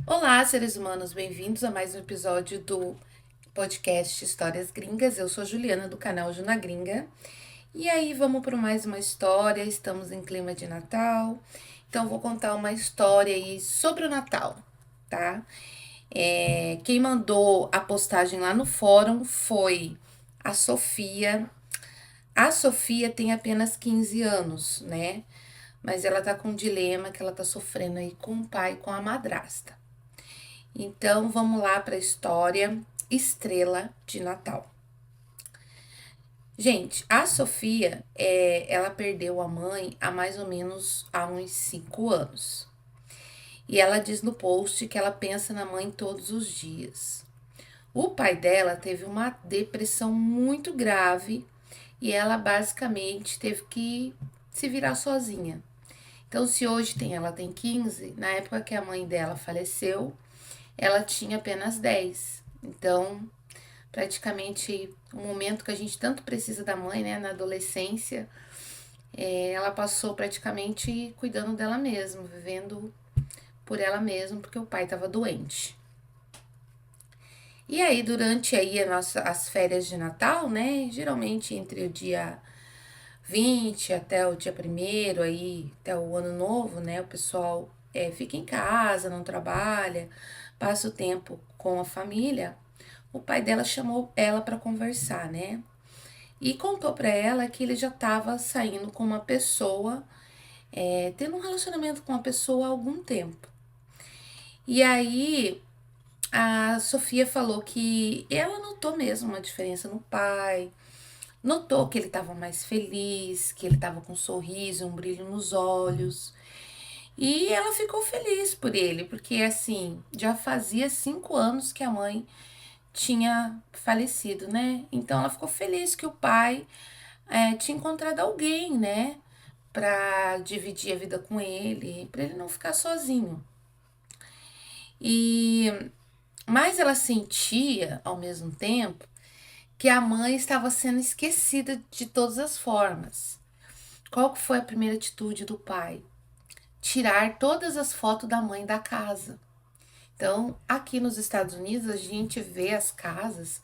Olá, seres humanos, bem-vindos a mais um episódio do podcast Histórias Gringas. Eu sou a Juliana do canal Juna Gringa. E aí, vamos para mais uma história. Estamos em clima de Natal, então vou contar uma história aí sobre o Natal, tá? Quem mandou a postagem lá no fórum foi a Sofia. A Sofia tem apenas 15 anos, né? Mas ela tá com um dilema que ela tá sofrendo aí com o pai e com a madrasta. Então vamos lá para a história Estrela de Natal. Gente, a Sofia, ela perdeu a mãe há mais ou menos há uns 5 anos. E ela diz no post que ela pensa na mãe todos os dias. O pai dela teve uma depressão muito grave e ela basicamente teve que se virar sozinha. Então, se hoje ela tem 15, na época que a mãe dela faleceu, ela tinha apenas 10. Então, praticamente o momento que a gente tanto precisa da mãe, né, na adolescência, ela passou praticamente cuidando dela mesma, vivendo por ela mesma, porque o pai estava doente. E aí, durante aí as férias de Natal, né, geralmente entre o dia 20 até o dia primeiro aí até o ano novo, né, o pessoal fica em casa, não trabalha, passa o tempo com a família. O pai dela chamou ela para conversar, né? E contou para ela que ele já estava saindo com uma pessoa, tendo um relacionamento com uma pessoa há algum tempo. E aí a Sofia falou que ela notou mesmo uma diferença no pai, notou que ele estava mais feliz, que ele estava com um sorriso, um brilho nos olhos. E ela ficou feliz por ele, porque assim, já fazia 5 anos que a mãe tinha falecido, né? Então ela ficou feliz que o pai tinha encontrado alguém, né? Pra dividir a vida com ele, pra ele não ficar sozinho. E mas ela sentia ao mesmo tempo que a mãe estava sendo esquecida de todas as formas. Qual que foi a primeira atitude do pai? Tirar todas as fotos da mãe da casa. Então, aqui nos Estados Unidos, a gente vê as casas,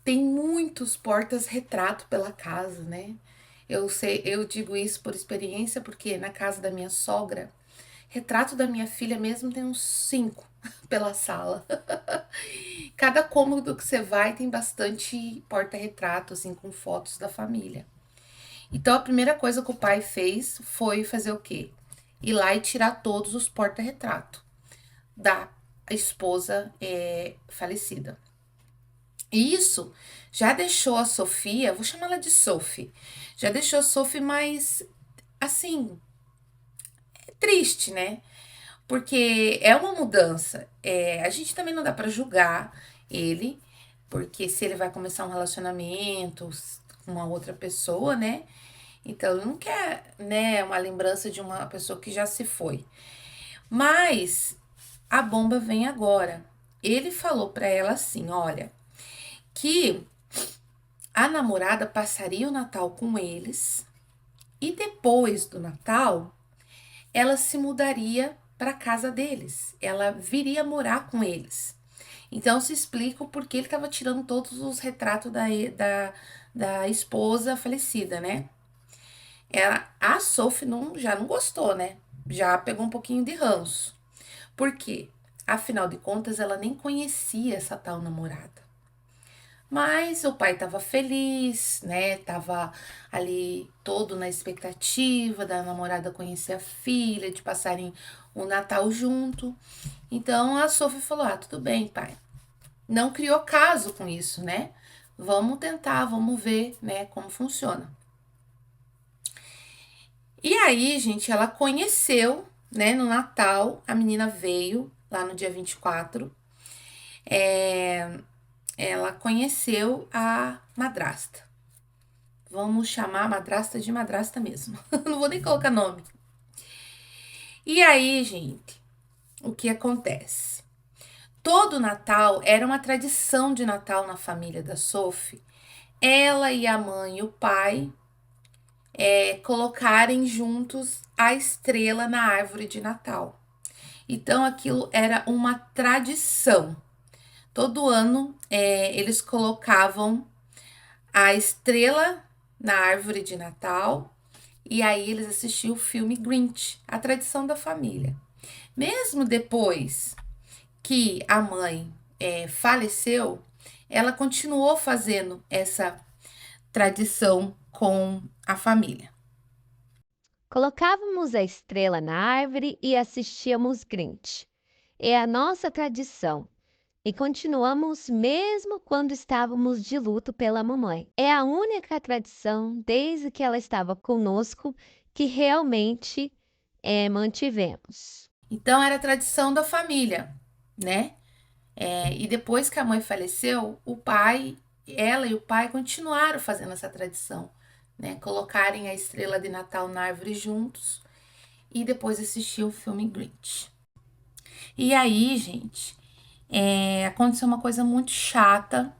tem muitos portas-retrato pela casa, né? Eu sei, eu digo isso por experiência, porque na casa da minha sogra, retrato da minha filha mesmo tem uns 5 pela sala. Cada cômodo que você vai tem bastante porta-retrato, assim, com fotos da família. Então a primeira coisa que o pai fez foi fazer o quê? Ir lá e tirar todos os porta-retrato da esposa falecida. E isso já deixou a Sofia, vou chamar ela de Sophie, já deixou a Sophie mais, assim, triste, né? Porque é uma mudança. A gente também não dá pra julgar ele, porque se ele vai começar um relacionamento com uma outra pessoa, né? Então ele não quer, né, uma lembrança de uma pessoa que já se foi. Mas a bomba vem agora. Ele falou pra ela assim, olha, que a namorada passaria o Natal com eles e depois do Natal ela se mudaria para casa deles. Ela viria morar com eles. Então se explica o porquê ele estava tirando todos os retratos da esposa falecida, né? A Sophie já não gostou, né? Já pegou um pouquinho de ranço. Por quê? Afinal de contas, ela nem conhecia essa tal namorada. Mas o pai estava feliz, né? Tava ali todo na expectativa da namorada conhecer a filha, de passarem o Natal junto. Então a Sophie falou: Ah, tudo bem, pai. Não criou caso com isso, né? Vamos tentar, vamos ver, né, como funciona. E aí, gente, ela conheceu, né, no Natal, a menina veio lá no dia 24. É, ela conheceu a madrasta. Vamos chamar a madrasta de madrasta mesmo. Não vou nem colocar nome. E aí, gente, o que acontece? Todo Natal era uma tradição de Natal na família da Sophie. Ela e a mãe e o pai colocarem juntos a estrela na árvore de Natal. Então aquilo era uma tradição. Todo ano eles colocavam a estrela na árvore de Natal e aí eles assistiam o filme Grinch, a tradição da família. Mesmo depois que a mãe faleceu, ela continuou fazendo essa tradição com a família. Colocávamos a estrela na árvore e assistíamos Grinch. É a nossa tradição. E continuamos mesmo quando estávamos de luto pela mamãe. É a única tradição desde que ela estava conosco que realmente mantivemos. Então era a tradição da família, né? E depois que a mãe faleceu, ela e o pai continuaram fazendo essa tradição, né? Colocarem a estrela de Natal na árvore juntos e depois assistir o filme Grinch. E aí, gente, aconteceu uma coisa muito chata.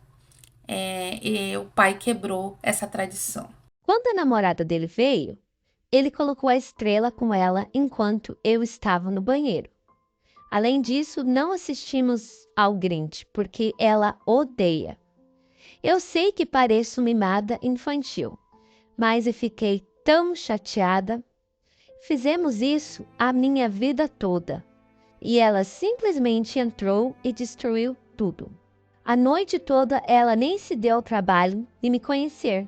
E o pai quebrou essa tradição. Quando a namorada dele veio, ele colocou a estrela com ela enquanto eu estava no banheiro. Além disso, não assistimos ao Grinch porque ela odeia. Eu sei que pareço mimada infantil, mas eu fiquei tão chateada. Fizemos isso a minha vida toda e ela simplesmente entrou e destruiu tudo. A noite toda ela nem se deu ao trabalho de me conhecer.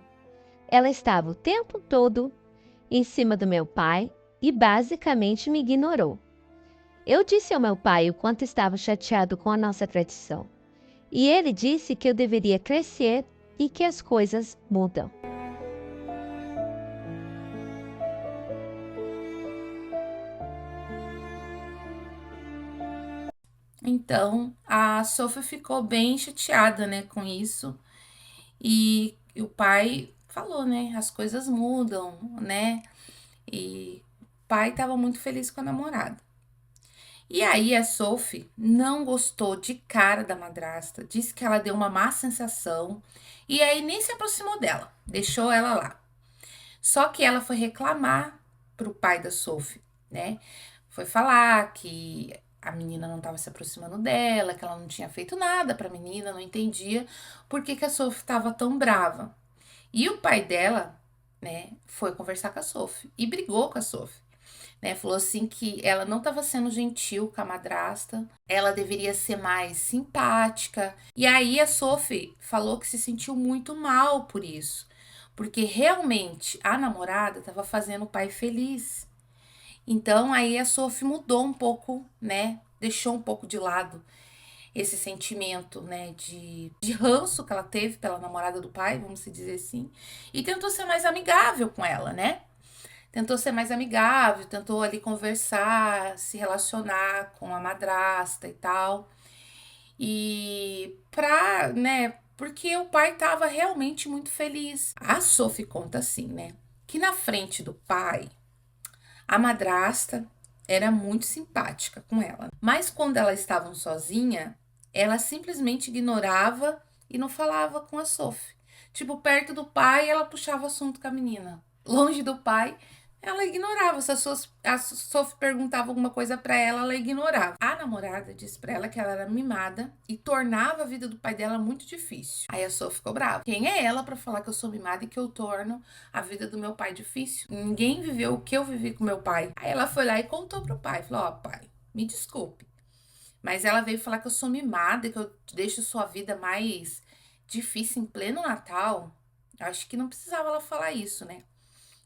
Ela estava o tempo todo em cima do meu pai e basicamente me ignorou. Eu disse ao meu pai o quanto estava chateado com a nossa tradição. E ele disse que eu deveria crescer e que as coisas mudam. Então, a Sophie ficou bem chateada, né, com isso. E o pai falou, né, as coisas mudam, né? E o pai estava muito feliz com a namorada. E aí a Sophie não gostou de cara da madrasta, disse que ela deu uma má sensação e aí nem se aproximou dela, deixou ela lá. Só que ela foi reclamar pro pai da Sophie, né? Foi falar que a menina não estava se aproximando dela, que ela não tinha feito nada pra menina, não entendia por que a Sophie estava tão brava. E o pai dela, né, foi conversar com a Sophie e brigou com a Sophie, né? Falou assim que ela não estava sendo gentil com a madrasta, ela deveria ser mais simpática. E aí a Sophie falou que se sentiu muito mal por isso, porque realmente a namorada estava fazendo o pai feliz. Então aí a Sophie mudou um pouco, né? Deixou um pouco de lado esse sentimento, né, de ranço que ela teve pela namorada do pai, vamos se dizer assim, e tentou ser mais amigável com ela, né? Tentou ser mais amigável, tentou ali conversar, se relacionar com a madrasta e tal. E pra, né, porque o pai tava realmente muito feliz. A Sophie conta assim, né, que na frente do pai, a madrasta era muito simpática com ela. Mas quando elas estavam sozinha, ela simplesmente ignorava e não falava com a Sophie. Tipo, perto do pai, ela puxava assunto com a menina. Longe do pai, ela ignorava. Se a Sophie perguntava alguma coisa pra ela, ela ignorava. A namorada disse pra ela que ela era mimada e tornava a vida do pai dela muito difícil. Aí a Sophie ficou brava. Quem é ela pra falar que eu sou mimada e que eu torno a vida do meu pai difícil? Ninguém viveu o que eu vivi com meu pai. Aí ela foi lá e contou pro pai. Falou: ó, pai, me desculpe, mas ela veio falar que eu sou mimada e que eu deixo sua vida mais difícil em pleno Natal. Eu acho que não precisava ela falar isso, né?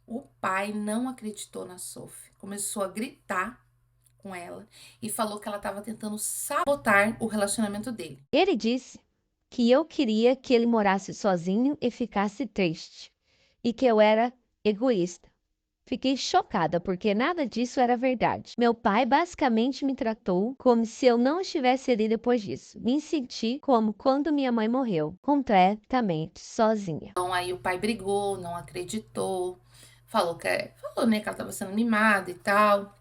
O pai não acreditou na Sophie, começou a gritar com ela e falou que ela estava tentando sabotar o relacionamento dele. Ele disse que eu queria que ele morasse sozinho e ficasse triste, e que eu era egoísta. Fiquei chocada porque nada disso era verdade. Meu pai basicamente me tratou como se eu não estivesse ali depois disso. Me senti como quando minha mãe morreu, completamente sozinha. Então aí o pai brigou, não acreditou, falou, né, que ela estava sendo mimada e tal. Ela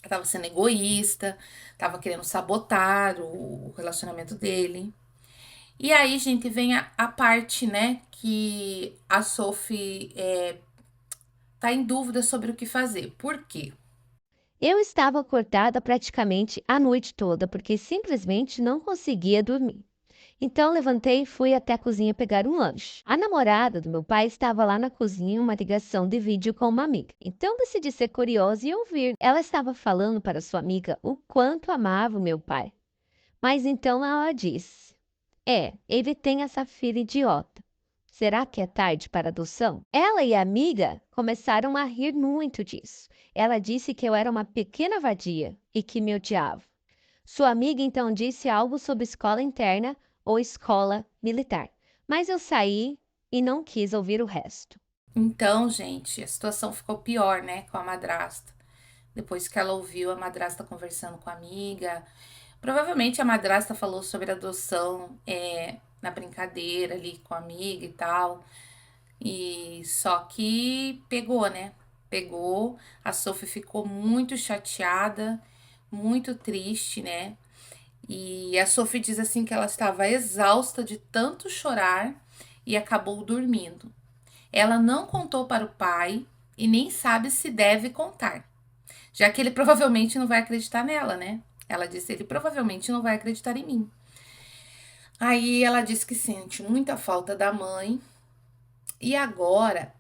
estava sendo egoísta, estava querendo sabotar o relacionamento dele. E aí, gente, vem a parte, né, que a Sophie tá em dúvida sobre o que fazer. Por quê? Eu estava acordada praticamente a noite toda porque simplesmente não conseguia dormir. Então levantei e fui até a cozinha pegar um lanche. A namorada do meu pai estava lá na cozinha em uma ligação de vídeo com uma amiga. Então decidi ser curiosa e ouvir. Ela estava falando para sua amiga o quanto amava o meu pai. Mas então ela disse: ele tem essa filha idiota. Será que é tarde para adoção? Ela e a amiga começaram a rir muito disso. Ela disse que eu era uma pequena vadia e que me odiava. Sua amiga então disse algo sobre escola interna ou escola militar, mas eu saí e não quis ouvir o resto. Então, gente, a situação ficou pior, né, com a madrasta. Depois que ela ouviu a madrasta conversando com a amiga, provavelmente a madrasta falou sobre adoção na brincadeira ali com a amiga e tal. E só que pegou, né? Pegou. A Sophie ficou muito chateada, muito triste, né? E a Sophie diz assim que ela estava exausta de tanto chorar e acabou dormindo. Ela não contou para o pai e nem sabe se deve contar, já que ele provavelmente não vai acreditar nela, né? Ela disse: ele provavelmente não vai acreditar em mim. Aí ela diz que sente muita falta da mãe e agora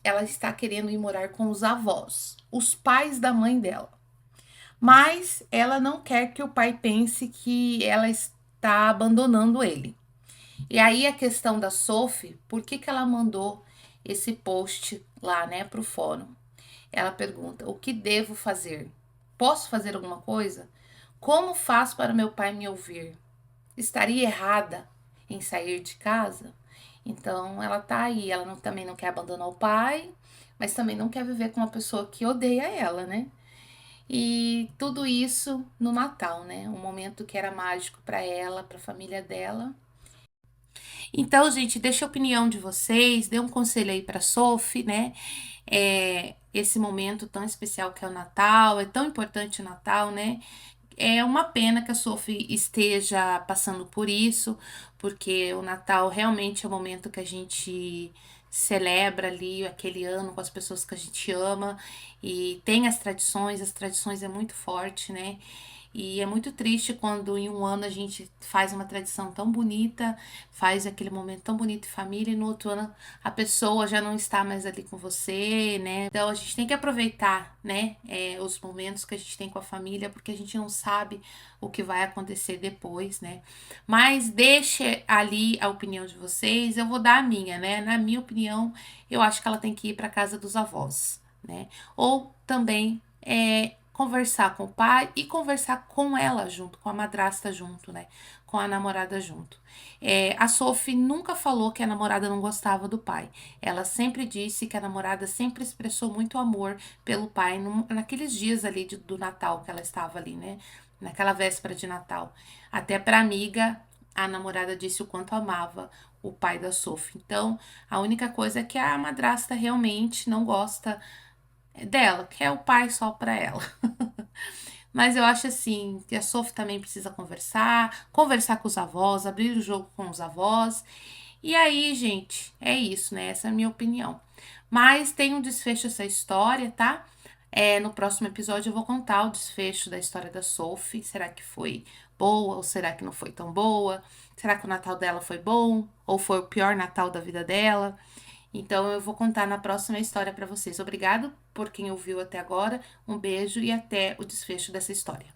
ela está querendo ir morar com os avós, os pais da mãe dela. Mas ela não quer que o pai pense que ela está abandonando ele. E aí a questão da Sophie, por que que ela mandou esse post lá, né, pro fórum? Ela pergunta: o que devo fazer? Posso fazer alguma coisa? Como faço para meu pai me ouvir? Estaria errada em sair de casa? Então ela tá aí, ela também não quer abandonar o pai, mas também não quer viver com uma pessoa que odeia ela, né? E tudo isso no Natal, né? Um momento que era mágico para ela, para a família dela. Então, gente, deixa a opinião de vocês, dê um conselho aí para Sophie, né? Esse momento tão especial que é o Natal, é tão importante o Natal, né? É uma pena que a Sophie esteja passando por isso, porque o Natal realmente é o momento que a gente celebra ali aquele ano com as pessoas que a gente ama e tem as tradições é muito forte, né? E é muito triste quando em um ano a gente faz uma tradição tão bonita, faz aquele momento tão bonito em família, e no outro ano a pessoa já não está mais ali com você, né? Então a gente tem que aproveitar, né, os momentos que a gente tem com a família, porque a gente não sabe o que vai acontecer depois, né? Mas deixe ali a opinião de vocês, eu vou dar a minha, né? Na minha opinião, eu acho que ela tem que ir para casa dos avós, né? Ou também conversar com o pai e conversar com ela junto, com a madrasta junto, né? Com a namorada junto. A Sophie nunca falou que a namorada não gostava do pai. Ela sempre disse que a namorada sempre expressou muito amor pelo pai naqueles dias ali do Natal que ela estava ali, né? Naquela véspera de Natal. Até pra amiga, a namorada disse o quanto amava o pai da Sophie. Então, a única coisa é que a madrasta realmente não gosta dela, quer o pai só pra ela. Mas eu acho assim que a Sophie também precisa conversar com os avós, abrir o jogo com os avós. E aí, gente, é isso, né? Essa é a minha opinião. Mas tem um desfecho essa história, tá? No próximo episódio eu vou contar o desfecho da história da Sophie. Será que foi boa ou será que não foi tão boa? Será que o Natal dela foi bom ou foi o pior Natal da vida dela? Então eu vou contar na próxima história para vocês. Obrigado por quem ouviu até agora. Um beijo e até o desfecho dessa história.